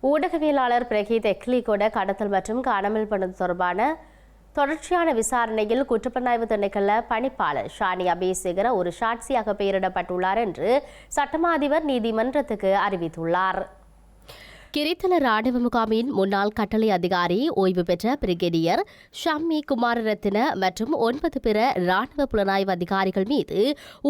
ஊடகவியலாளர் பிரகீத் எக்லிகோட கடத்தல் மற்றும் காணாமல் போனது தொடர்பான தொடர்ச்சியான விசாரணையில் குற்றப்புலனாய்வு திணைக்கள பணிப்பாளர் ஷானி அபேசேகர ஒரு சாட்சியாக பெயரிடப்பட்டுள்ளார் என்று சட்டமா அதிபர் நீதிமன்றத்துக்கு அறிவித்துள்ளார். கிரித்தல ராணுவ முகாமின் முன்னாள் கட்டளை அதிகாரி ஓய்வு பெற்ற பிரிகேடியர் ஷம்மி குமாரரத்ன மற்றும் 9 பிற ராணுவ புலனாய்வு அதிகாரிகள் மீது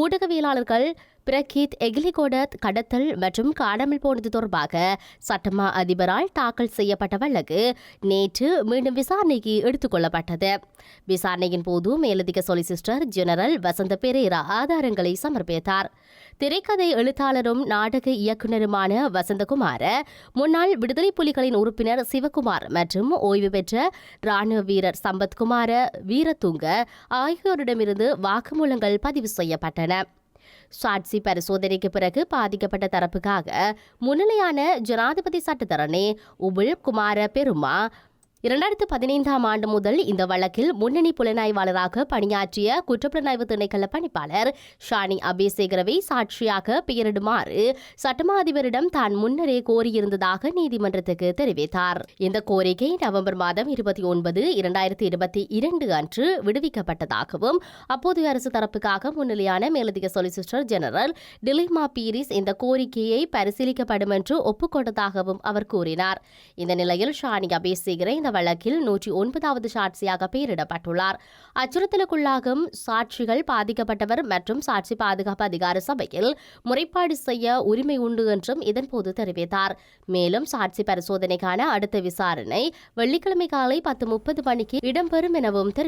ஊடகவியலாளர்கள் பிரகீத் எக்லிகோட கடத்தல் மற்றும் காணாமல் போனது தொடர்பாக சட்டமா அதிபரால் தாக்கல் செய்யப்பட்ட வழக்கு நேற்று மீண்டும் விசாரணைக்கு எடுத்துக் கொள்ளப்பட்டது. விசாரணையின் போது மேலதிக சொலிசிஸ்டர் ஜெனரல் வசந்த பெரேரா ஆதாரங்களை சமர்ப்பித்தார். திரைக்கதை எழுத்தாளரும் நாடக இயக்குநருமான வசந்தகுமார, முன்னாள் விடுதலை புலிகளின் உறுப்பினர் சிவகுமார் மற்றும் ஓய்வு பெற்ற ராணுவ வீரர் சம்பத்குமார வீரதுங்க ஆகியோரிடமிருந்து வாக்குமூலங்கள் பதிவு செய்யப்பட்டன. சாட்சி பரிசோதனைக்கு பிறகு பாதிக்கப்பட்ட தரப்புக்காக முன்னிலையான ஜனாதிபதி சட்டத்தரணி உபுல் குமார பெருமா 2015ஆம் ஆண்டு முதல் இந்த வழக்கில் முன்னணி புலனாய்வாளராக பணியாற்றிய குற்றப்புலனாய்வு திணைக்கள பணிப்பாளர் ஷானி அபேசேகரவை சாட்சியாக பெயரிடுமாறு சட்டமா அதிபரிடம் தான் முன்னரே கோரியிருந்ததாக நீதிமன்றத்துக்கு தெரிவித்தார். இந்த கோரிக்கை நவம்பர் மாதம் 29, 2022 அன்று விடுவிக்கப்பட்டதாகவும் அப்போதைய அரசு தரப்புக்காக முன்னிலையான மேலதிக சொலிசிஸ்டர் ஜெனரல் டிலிமா பீரிஸ் இந்த கோரிக்கையை பரிசீலிக்கப்படும் என்று ஒப்புக்கொண்டதாகவும் அவர் கூறினார். இந்த நிலையில் ஷானி அபேசேகரை வழக்கில் 109வது சாட்சியாக பெயரிடப்பட்டுள்ளார். அச்சுறுத்தலுக்குள்ளாகும் சாட்சிகள் பாதிக்கப்பட்டவர் மற்றும் சாட்சி பாதுகாப்பு அதிகார சபையில் முறைப்பாடு செய்ய உரிமை உண்டு என்றும் இதன்போது தெரிவித்தார். மேலும் சாட்சி பரிசோதனைக்கான அடுத்த விசாரணை வெள்ளிக்கிழமை காலை 10:30 மணிக்கு இடம்பெறும் எனவும் தெரிவித்தார்.